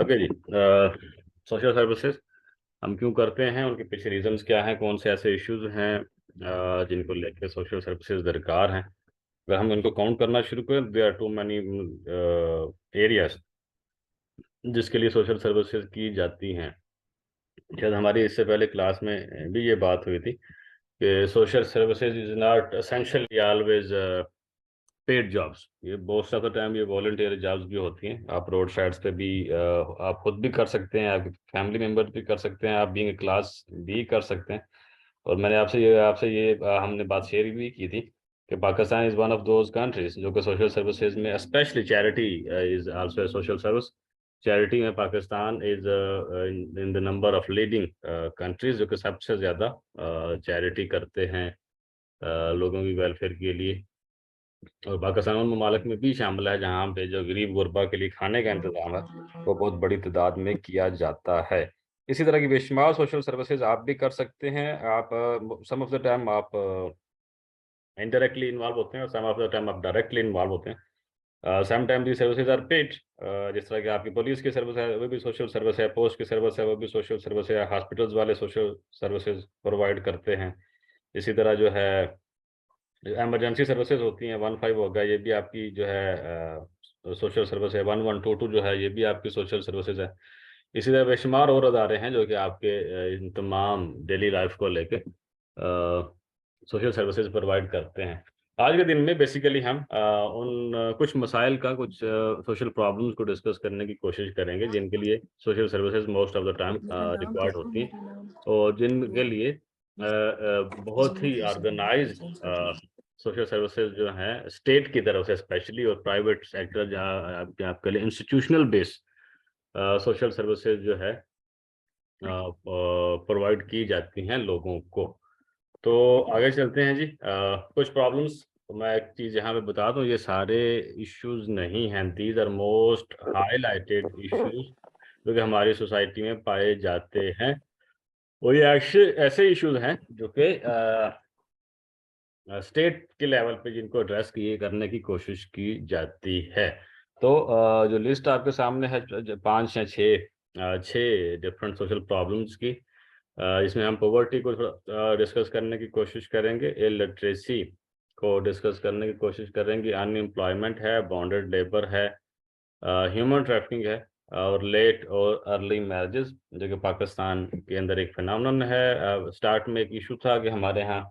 Okay जी। Social services हम क्यों करते हैं, उनके पीछे रीजंस क्या हैं, कौन से ऐसे इश्यूज हैं जिनको लेकर सोशल सर्विसेज दरकार हैं। अगर हम इनको काउंट करना शुरू करें, there are too many areas जिसके लिए सोशल सर्विसेज की जाती हैं। शायद हमारी इससे पहले क्लास में भी ये बात हुई थी कि social services is not essentially always paid jobs. ये मोस्ट ऑफ द टाइम ये वॉलंटियर जॉब्स भी होती हैं। आप रोड साइड्स पे भी आप खुद भी कर सकते हैं, आपके फैमिली मेम्बर भी कर सकते हैं, आप बीइंग क्लास भी कर सकते हैं। और मैंने आपसे ये हमने बात शेयर भी की थी कि Pakistan is one of those countries जो कि सोशल सर्विसेज में, specially charity is also social service. Charity में Pakistan is in the number of leading countries जो कि सबसे ज़्यादा चैरिटी करते हैं लोगों की वेलफेयर के लिए। और पाकिस्तान उन ममालिक में भी शामिल है जहाँ पे जो गरीब गुरबा के लिए खाने का इंतज़ाम है वो बहुत बड़ी तादाद में किया जाता है। इसी तरह की बेशुमार सोशल सर्विसेज आप भी कर सकते हैं। आप सम ऑफ द टाइम आप इनडायरेक्टली इन्वॉल्व होते हैं और सम ऑफ द टाइम आप डायरेक्टली इन्वॉल्व होते हैं। Some time the services are paid. जिस तरह की आपकी पुलिस की सर्विस है वो भी सोशल सर्विस है, पोस्ट की सर्विस है वो भी सोशल सर्विस है, हॉस्पिटल्स वाले सोशल सर्विसेज प्रोवाइड करते हैं। इसी तरह जो है इमरजेंसी सर्विसेज होती हैं, 15 हो गया, ये भी आपकी जो है सोशल सर्विस है। 1122 जो है ये भी आपकी सोशल सर्विसेज है। इसी तरह बेशुमार और अदारे हैं जो कि आपके इन तमाम डेली लाइफ को लेके सोशल सर्विसेज प्रोवाइड करते हैं। आज के दिन में बेसिकली हम कुछ मसाइल का, कुछ सोशल प्रॉब्लम्स को डिस्कस करने की कोशिश करेंगे जिनके लिए social services most of the time required होती हैं और जिनके लिए बहुत ही ऑर्गेनाइज्ड सोशल सर्विसेज जो हैं स्टेट की तरफ से स्पेशली, और प्राइवेट सेक्टर जहाँ आपके लिए इंस्टीट्यूशनल बेस सोशल सर्विसेज जो है प्रोवाइड की जाती हैं लोगों को। तो आगे चलते हैं जी। कुछ प्रॉब्लम्स तो मैं एक चीज़ यहाँ पे बता दूँ, ये सारे इश्यूज नहीं हैं, these are most highlighted issues जो कि हमारी सोसाइटी में पाए जाते हैं। और ये ऐसे इश्यूज हैं जो कि स्टेट के लेवल पे जिनको एड्रेस किए करने की कोशिश की जाती है। तो जो लिस्ट आपके सामने है 5 या 6 डिफरेंट सोशल प्रॉब्लम्स की, इसमें हम पॉवर्टी को डिस्कस करने की कोशिश करेंगे, इलिटरेसी को डिस्कस करने की कोशिश करेंगे, अनएम्प्लॉयमेंट है, बॉन्डेड लेबर है, ह्यूमन ट्रैफिकिंग है, और लेट और अर्ली मैरिजेस जो कि पाकिस्तान के अंदर एक फिनोमेनन है। स्टार्ट में एक इशू था कि हमारे यहाँ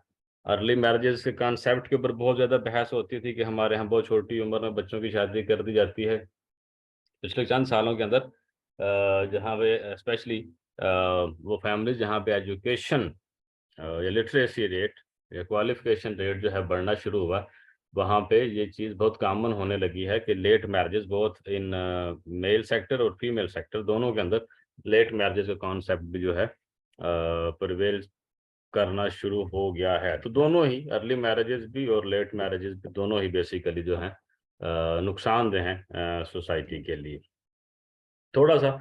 अर्ली मैरिजेस के कॉन्सेप्ट के ऊपर बहुत ज़्यादा बहस होती थी कि हमारे यहाँ बहुत छोटी उम्र में बच्चों की शादी कर दी जाती है। पिछले चंद सालों के अंदर जहाँ पे स्पेशली वो फैमिलीज जहाँ पे एजुकेशन या लिटरेसी रेट या क्वालिफिकेशन रेट जो है बढ़ना शुरू हुआ, वहाँ पे ये चीज़ बहुत कॉमन होने लगी है कि late marriages both in male sector और फीमेल सेक्टर दोनों के अंदर लेट मैरिजेस का कॉन्सेप्ट भी जो है प्रिवेल करना शुरू हो गया है। तो दोनों ही अर्ली मैरिजेस भी और लेट मैरिजेस भी दोनों ही बेसिकली जो हैं नुकसानदेह हैं सोसाइटी के लिए। थोड़ा सा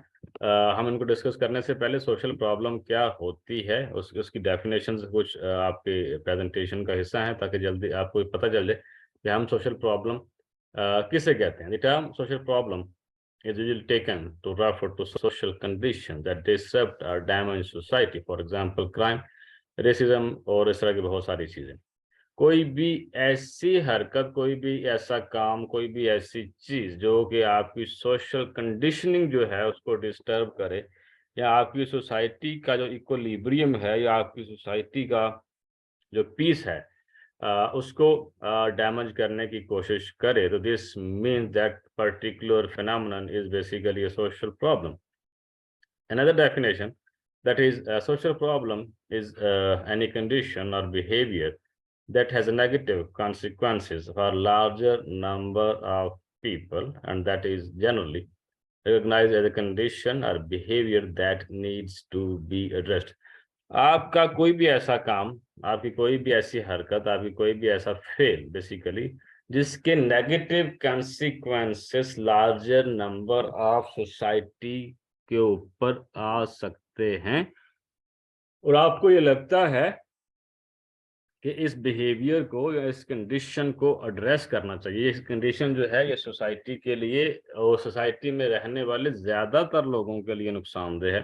हम इनको डिस्कस करने से पहले सोशल प्रॉब्लम क्या होती है उसकी डेफिनेशन कुछ आपके प्रेजेंटेशन का हिस्सा है ताकि जल्दी आपको पता चल जाए कि हम सोशल प्रॉब्लम किसे कहते हैं। The term social problem is usually taken to refer to social conditions that disrupt or damage society, for example crime, racism और इस तरह की बहुत सारी चीजें। कोई भी ऐसी हरकत, कोई भी ऐसा काम, कोई भी ऐसी चीज जो कि आपकी सोशल कंडीशनिंग जो है उसको डिस्टर्ब करे, या आपकी सोसाइटी का जो इक्विलिब्रियम है, या आपकी सोसाइटी का जो पीस है उसको डैमेज करने की कोशिश करे, तो this means that particular phenomenon is basically a social problem. Another definition, that is a social problem is any condition or behavior that has a negative consequences for a larger number of people, and that is generally recognized as a condition or behavior that needs to be addressed. आपका कोई भी ऐसा काम, आपकी कोई भी ऐसी हरकत, आपकी कोई भी ऐसा फेल बेसिकली जिसके negative consequences larger number of society के ऊपर आ सकते हैं, और आपको ये लगता है कि इस बिहेवियर को या इस कंडीशन को एड्रेस करना चाहिए। इस कंडीशन जो है ये सोसाइटी के लिए और सोसाइटी में रहने वाले ज़्यादातर लोगों के लिए नुकसानदेह है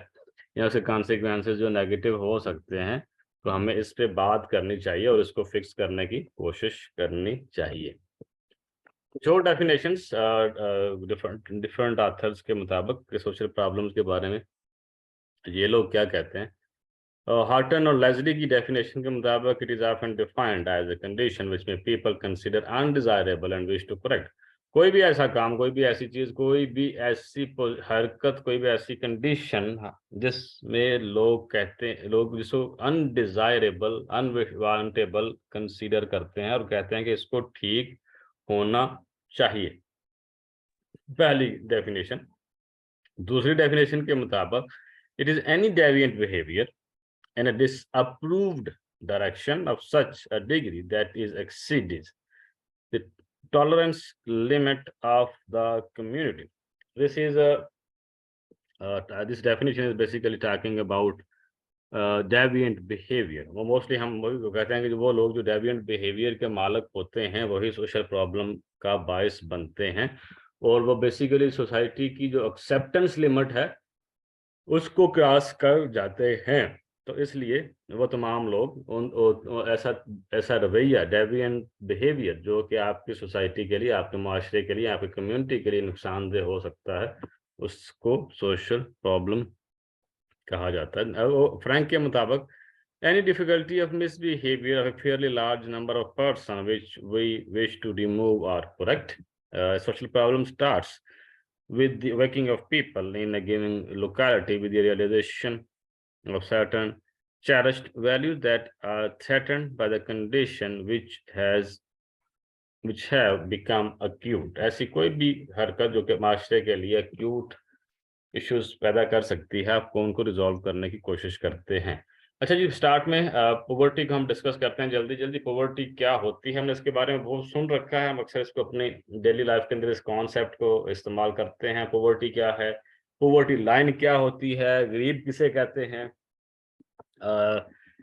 या उसके कॉन्सिक्वेंसेस जो नेगेटिव हो सकते हैं, तो हमें इस पे बात करनी चाहिए और इसको फिक्स करने की कोशिश करनी चाहिए। जो डेफिनेशंस डिफरेंट ऑथर्स के मुताबिक सोशल प्रॉब्लम्स के बारे में ये लोग क्या कहते हैं। हार्टन और लेज़ली की डेफिनेशन के मुताबिक it is often defined as a condition which may people consider undesirable and wish to correct. कोई भी ऐसा काम, कोई भी ऐसी चीज, कोई भी ऐसी हरकत, कोई भी ऐसी कंडीशन जिसमें लोग कहते हैं, लोग जिसको अनडिजायरेबल, अनवांटेबल कंसीडर करते हैं और कहते हैं कि इसको ठीक होना चाहिए, पहली डेफिनेशन। दूसरी डेफिनेशन के मुताबिक it is any deviant behaviour in a disapproved direction of such a degree that is exceeds the tolerance limit of the community. This is a this definition is basically talking about deviant behaviour. वो mostly हम वही तो कहते हैं कि वो लोग जो डेविएंट बिहेवियर के मालक होते हैं वही सोशल प्रॉब्लम का बायस बनते हैं और वो बेसिकली सोसाइटी की जो एक्सेप्टेंस लिमिट है उसको क्रॉस कर जाते हैं। तो इसलिए वो तमाम लोग ऐसा ऐसा रवैया, डेविएंट बिहेवियर जो कि आपकी सोसाइटी के लिए, आपके माशरे के लिए, आपकी कम्युनिटी के लिए नुकसानदेह हो सकता है, उसको सोशल प्रॉब्लम कहा जाता है। वो फ्रैंक के मुताबिक any difficulty of misbehavior of a fairly large number of persons which we wish to remove or correct. Social problem starts with the waking of people in a given locality with the realization of certain cherished values that are threatened by the condition which have become acute. ऐसी कोई भी हरकत जो कि माशरे के लिए acute issues पैदा कर सकती है, आपको उनको रिजॉल्व करने की कोशिश करते हैं। अच्छा जी, स्टार्ट में पॉवर्टी को हम डिस्कस करते हैं जल्दी जल्दी। पॉवर्टी क्या होती है, हमने इसके बारे में बहुत सुन रखा है, हम अक्सर इसको अपनी डेली लाइफ के अंदर इस कॉन्सेप्ट को इस्तेमाल करते हैं। पॉवर्टी क्या है, पॉवर्टी लाइन क्या होती है, गरीब किसे कहते हैं।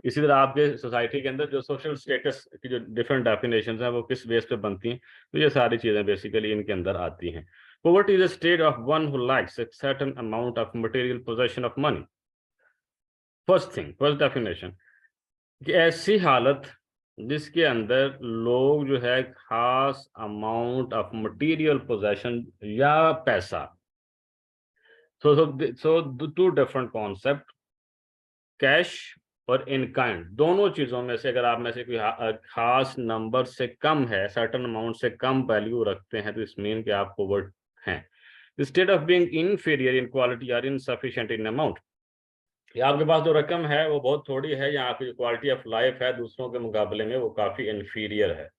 इसी तरह आपके सोसाइटी के अंदर जो सोशल स्टेटस की जो डिफरेंट डेफिनेशंस हैं वो किस बेस पे बनती हैं, तो ये सारी चीज़ें बेसिकली इनके अंदर आती हैं। Poverty is a state of one who lacks a certain amount of material possession of money. First definition, कि ऐसी हालत जिसके अंदर लोग जो है खास अमाउंट ऑफ मटेरियल पोजेशन या पैसा। सो टू डिफरेंट कॉन्सेप्ट, कैश और इन काइंड, दोनों चीजों में से अगर आप में से कोई खास नंबर से कम है, सर्टन अमाउंट से कम वैल्यू रखते हैं, तो इस मीन कि आप पोवर्ट हैं। The state of being inferior in quality or insufficient in amount, या आपके पास जो रकम है वो बहुत थोड़ी है या आपकी क्वालिटी ऑफ लाइफ है दूसरों के मुकाबले में वो काफी इंफीरियर है।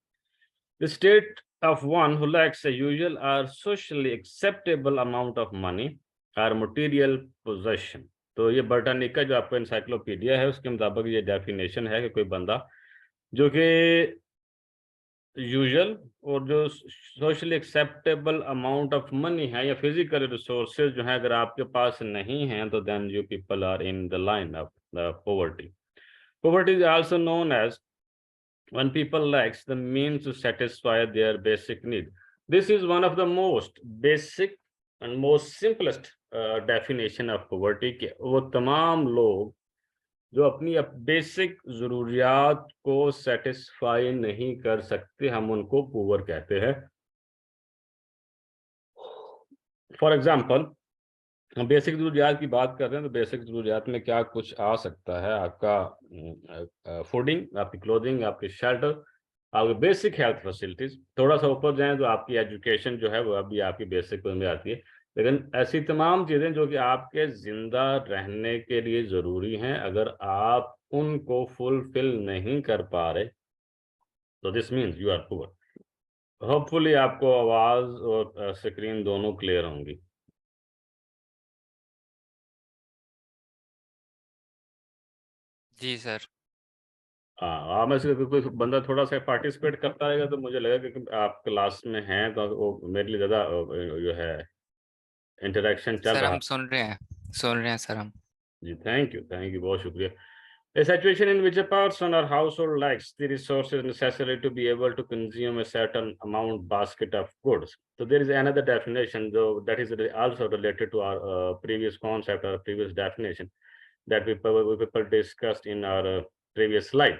The state of one who lacks a usual or socially acceptable amount of money or material possession। तो ये बर्टानिका जो आपका इंसाइक्लोपीडिया है उसके मुताबिक ये डेफिनेशन है कि कोई बंदा जो कि यूजुअल और जो socially acceptable amount of money है या फिजिकल रिसोर्सेज जो है अगर आपके पास नहीं है, तो then you people are in the line of the poverty. Poverty is also known as when people lacks the means to satisfy their basic need. This is one of the most basic and most simplest definition of poverty के वो तमाम लोग जो अपनी basic जरूरियात को satisfy नहीं कर सकते, हम उनको पुअर कहते हैं। फॉर एग्जाम्पल, हम बेसिक जरूरियात की बात कर रहे हैं तो बेसिक जरूरियात में क्या कुछ आ सकता है, आपका फूडिंग, आपकी क्लोथिंग, आपकी शेल्टर, आपकी बेसिक हेल्थ फैसिलिटीज। थोड़ा सा ऊपर जाएं तो आपकी एजुकेशन जो है वो अभी आपकी बेसिक में आती है। लेकिन ऐसी तमाम चीज़ें जो कि आपके जिंदा रहने के लिए ज़रूरी हैं, अगर आप उनको फुलफिल नहीं कर पा रहे तो this means you are poor. Hopefully आपको आवाज़ और स्क्रीन दोनों क्लियर होंगी। जी सर। हाँ, आप में से कोई बंदा थोड़ा सा पार्टिसिपेट करता रहेगा तो मुझे लगेगा कि आप क्लास में हैं तो वो मेरे लिए ज़्यादा जो है इंटरेक्शन चल सर रहा। हम सुन रहे हैं सर हम। जी थैंक यू बहुत शुक्रिया। A situation in which a person or household lacks the resources necessary to be able to consume a certain amount basket of goods. So there is another definition, though, that is also related to our previous concept or previous definition that we people discussed in our previous slide.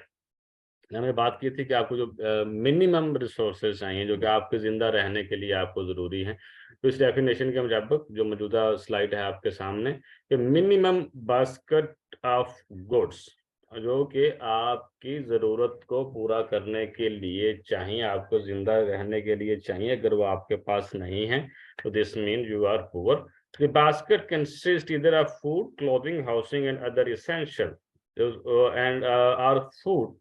हमने बात की थी कि आपको जो minimum resources चाहिए जो कि आपके जिंदा रहने के लिए आपको जरूरी है, तो इस डेफिनेशन के मुताबिक जो मौजूदा स्लाइड है आपके सामने कि मिनिमम बास्केट ऑफ गुड्स जो कि आपकी ज़रूरत को पूरा करने के लिए चाहिए, आपको ज़िंदा रहने के लिए चाहिए, अगर वो आपके पास नहीं है तो this mean you are poor. The basket consist either of food, clothing, housing and other essential and are food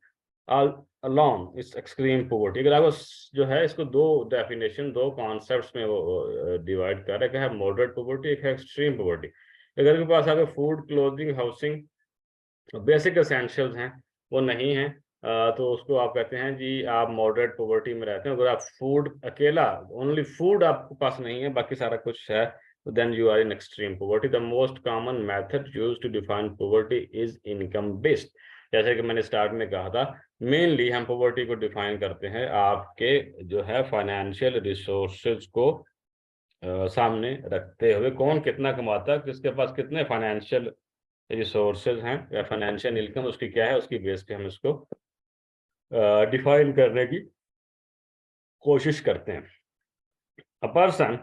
alone is extreme poverty. अगर आपको जो है इसको दो डेफिनेशन, दो कॉन्सेप्ट्स में वो डिवाइड कर रहा है, मॉडरेट पोवर्टी, एक है एक्सट्रीम पोवर्टी। अगर आपके पास आपके food, clothing, housing, basic essentials हैं वो नहीं है तो उसको आप कहते हैं जी आप मॉडरेट पोवर्टी में रहते हैं। अगर आप फूड अकेला, ओनली फूड आपके पास नहीं है, बाकी सारा कुछ है, तो then you are in extreme poverty. The most common method used to define poverty is income based. जैसे कि मैंने स्टार्ट में कहा था, मेनली हम पोवर्टी को डिफाइन करते हैं आपके जो है फाइनेंशियल रिसोर्सेज को सामने रखते हुए, कौन कितना कमाता है, किसके पास कितने फाइनेंशियल रिसोर्सेज हैं या फाइनेंशियल इनकम उसकी क्या है, उसकी बेस पे हम इसको डिफाइन करने की कोशिश करते हैं। A person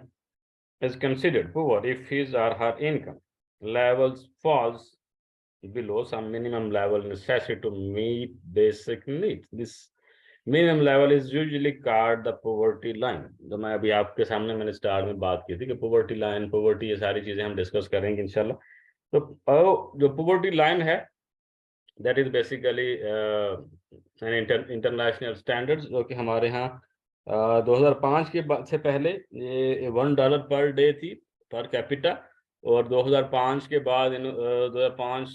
is considered poor if his or her income levels falls below some minimum level necessary to meet basic needs. This minimum level is usually called the poverty line. तो मैं अभी आपके सामने मैंने स्टार्ट में बात की थी कि poverty line, poverty, ये सारी चीजें हम डिस्कस करेंगे इंशाल्लाह। तो जो poverty line है that is basically an international standards जो कि हमारे यहाँ 2005 के बाद से पहले ये $1 पर डे थी पर कैपिटा, और 2005 के बाद 2005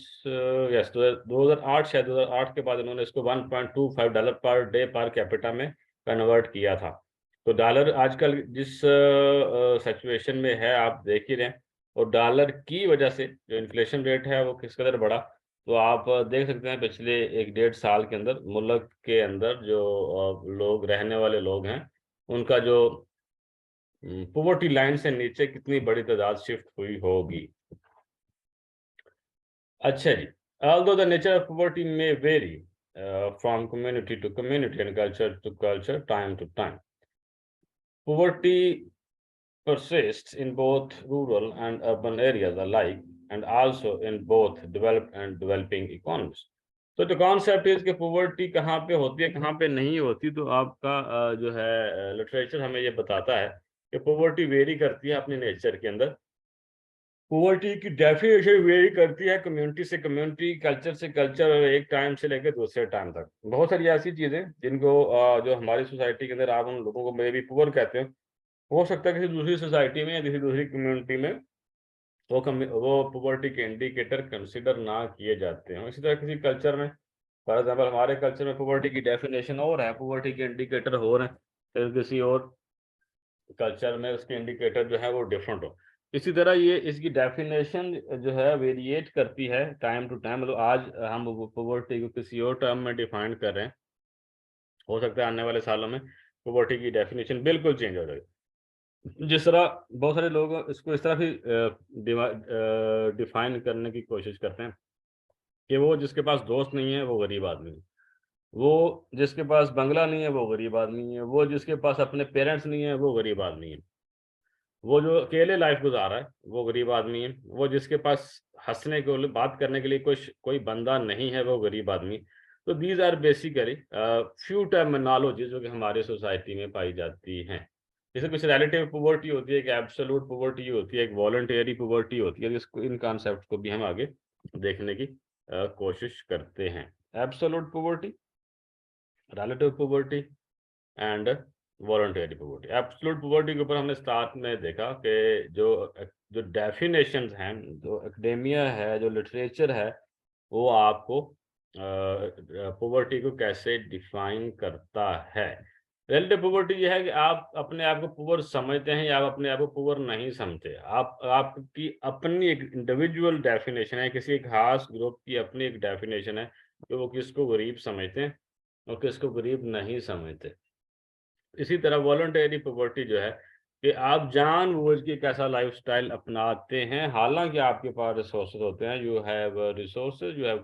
यस 2008 शायद 2008 के बाद इन्होंने इसको $1.25 पर डे पर कैपिटा में कन्वर्ट किया था। तो डॉलर आजकल जिस सिचुएशन में है आप देख ही रहे हैं, और डॉलर की वजह से जो इन्फ्लेशन रेट है वो किस कदर बढ़ा, तो आप देख सकते हैं पिछले 1-1.5 साल के अंदर मुल्क के अंदर जो लोग रहने वाले लोग हैं उनका जो पॉवर्टी लाइन से नीचे कितनी बड़ी तादाद शिफ्ट हुई होगी। अच्छा जी, although the nature of poverty may vary from community to community and culture to culture, time to time, poverty persists in both rural and urban areas alike and also in both developed and developing economies. तो जो concept है इसके poverty कहाँ पे होती है कहाँ पे नहीं होती, तो आपका जो है लिटरेचर हमें ये बताता है कि पॉवर्टी वेरी करती है अपने नेचर के अंदर। पॉवर्टी की डेफिनेशन वेरी करती है कम्युनिटी से कम्युनिटी, कल्चर से कल्चर, और एक टाइम से लेकर दूसरे टाइम तक। बहुत सारी ऐसी चीज़ें जिनको जो हमारी सोसाइटी के अंदर आप उन लोगों को मे भी पुअर कहते हैं, हो सकता है किसी दूसरी सोसाइटी में या किसी दूसरी कम्युनिटी में वो पॉवर्टी के इंडिकेटर कंसिडर ना किए जाते हैं। इसी तरह किसी कल्चर में, फॉर एग्जाम्पल हमारे कल्चर में पॉवर्टी की डेफिनेशन और है, पॉवर्टी के इंडिकेटर हो रहे हैं, फिर किसी और कल्चर में उसके इंडिकेटर जो है वो डिफरेंट हो। इसी तरह ये इसकी डेफिनेशन जो है वेरिएट करती है टाइम टू टाइम। मतलब आज हम पॉवर्टी को किसी और टर्म में डिफाइन कर रहे हैं, हो सकता है आने वाले सालों में पॉवर्टी की डेफिनेशन बिल्कुल चेंज हो जाए। जिस तरह बहुत सारे लोग इसको इस तरह भी डिफाइन करने की कोशिश करते हैं कि वो जिसके पास दोस्त नहीं है वो गरीब आदमी है, वो जिसके पास बंगला नहीं है वो गरीब आदमी है, वो जिसके पास अपने पेरेंट्स नहीं है वो गरीब आदमी है, वो जो अकेले लाइफ गुजार रहा है वो गरीब आदमी है, वो जिसके पास हंसने को बात करने के लिए कोई बंदा नहीं है वो गरीब आदमी। तो these are basically few terminology जो कि हमारे सोसाइटी में पाई जाती हैं। जैसे कुछ रिलेटिव पॉवर्टी होती है, एक एब्सोल्यूट पॉवर्टी होती है, एक वॉलंटरी पॉवर्टी होती है। इसको इन कॉन्सेप्ट को भी हम आगे देखने की कोशिश करते हैं। Absolute poverty, relative poverty and voluntary poverty. Absolute poverty के ऊपर हमने स्टार्ट में देखा कि जो डेफिनेशंस हैं, जो एकेडेमिया है, जो लिटरेचर है, वो आपको पॉवर्टी को कैसे डिफाइन करता है। रिलेटिव पॉवर्टी ये है कि आप अपने आप को पुअर समझते हैं या आप अपने आप को पुअर नहीं समझते। आपकी अपनी एक इंडिविजुअल डेफिनेशन है, किसी एक खास ग्रुप की अपनी एक डेफिनेशन है कि वो किसको गरीब समझते हैं और किसको गरीब नहीं समझते। इसी तरह वॉलंटरी पॉवर्टी जो है कि आप जानबूझ के कैसा लाइफ़स्टाइल अपनाते हैं, हालाँकि आपके पास रिसोर्सेज़ होते हैं, you have resources, you have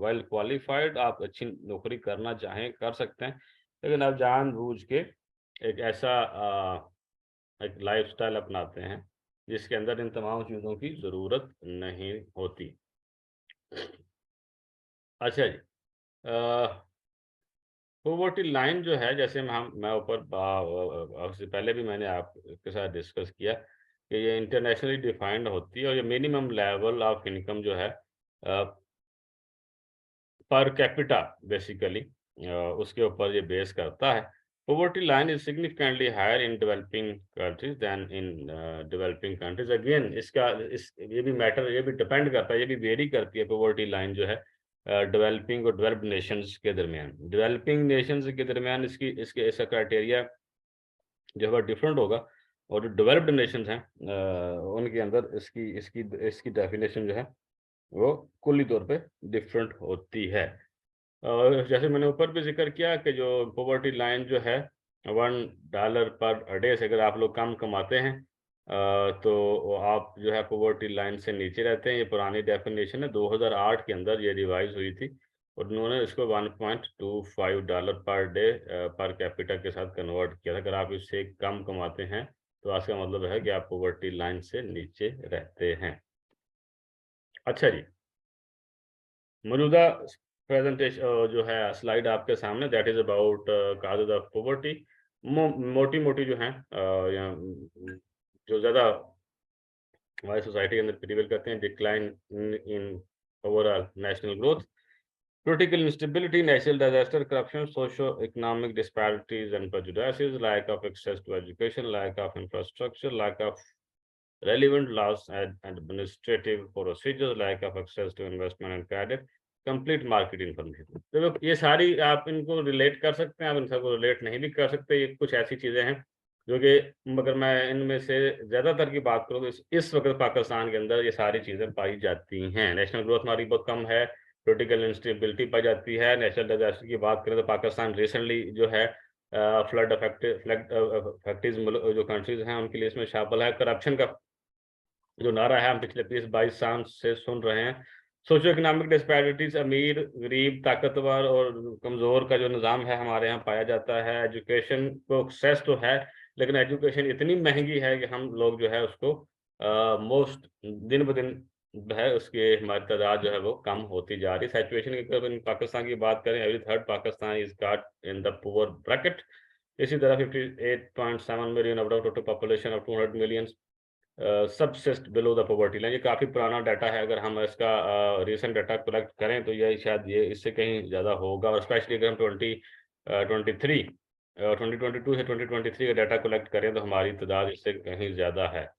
well qualified, आप अच्छी नौकरी करना चाहें, कर सकते हैं। लेकिन आप जानबूझ के एक ऐसा एक लाइफ़स्टाइल अपनाते हैं, जिसके अंदर इन तमाम चीज़ों की ज़रूरत नहीं होती। अच्छा जी। पॉवर्टी लाइन जो है जैसे मैं ऊपर उससे पहले भी मैंने आपके साथ डिस्कस किया कि ये इंटरनेशनली डिफाइंड होती है और ये मिनिमम लेवल ऑफ इनकम जो है पर कैपिटा बेसिकली उसके ऊपर ये बेस करता है। Poverty line is significantly higher in developing countries than in developing countries. Again इसका इस ये भी डिपेंड करता है, ये भी वेरी करती है पॉवर्टी लाइन जो है डेवलपिंग और डेवलप्ड नेशंस के दरमियान। डेवलपिंग नेशंस के दरमियान इसका क्राइटेरिया जो है डिफरेंट होगा और जो डेवलप्ड नेशंस हैं उनके अंदर इसकी इसकी इसकी डेफिनेशन जो है वो कुल्ली तौर पे डिफरेंट होती है। और जैसे मैंने ऊपर भी ज़िक्र किया कि जो पॉवर्टी लाइन जो है $1 पर डे से अगर आप लोग कम कमाते हैं तो आप जो है पॉवर्टी लाइन से नीचे रहते हैं। ये पुरानी डेफिनेशन है, 2008 के अंदर ये रिवाइज़ हुई थी और उन्होंने इसको $1.25 पर डे पर कैपिटा के साथ कन्वर्ट किया था। अगर आप इससे कम कमाते हैं, तो इसका मतलब है कि आप पॉवर्टी लाइन से नीचे रहते हैं। अच्छा जी। मौजूदा जो है स्लाइड आपके सामने that is about causes of poverty. मोटी-मोटी जो हैं या जो ज़्यादा हमारी सोसाइटी के अंदर प्रिवेल करते हैं, decline in overall national growth, political instability, natural disaster, corruption, socio-economic disparities and prejudices, lack of access to education, lack of infrastructure, lack of relevant laws and administrative procedures, lack of access to investment and credit, complete market information. तो ये सारी आप इनको relate कर सकते हैं, आप इन सबको रिलेट नहीं भी कर सकते। ये कुछ ऐसी चीज़ें हैं जो कि अगर मैं इनमें से ज़्यादातर की बात करूँ तो इस वक़्त पाकिस्तान के अंदर ये सारी चीज़ें पाई जाती हैं। नेशनल ग्रोथ हमारी बहुत कम है, पॉलिटिकल इंस्टेबिलिटी पाई जाती है। नेशनल डिज़ास्टर की बात करें तो पाकिस्तान रिसेंटली जो है फ्लड अफेक्टेड जो कंट्रीज़ हैं उनकी लिस्ट में शामिल है। करप्शन का जो नारा है हम पिछले 20-22 साल से सुन रहे हैं। सोशियो इकोनॉमिक डिस्पैरिटीज़ अमीर, गरीब, ताकतवर और कमज़ोर का जो निज़ाम है हमारे यहाँ पाया जाता है। एजुकेशन को एक्सेस तो है, लेकिन एजुकेशन इतनी महँगी है कि हम लोग जो है उसको मोस्ट दिन-ब-दिन जो है उसकी हमारी तादाद जो है वो कम होती जा रही है। सिचुएशन की अगर पाकिस्तान की बात करें, every third Pakistani is caught in the poor bracket. इसी तरह 58.7 million out of total population of 200 million subsist below the poverty line. ये काफ़ी पुराना डाटा है, अगर हम इसका रीसेंट डाटा कलेक्ट करें तो ये शायद ये इससे कहीं ज़्यादा होगा और स्पेशली अगर हम 2022 से 2023 का डाटा कलेक्ट करें तो हमारी तादाद इससे कहीं ज़्यादा है।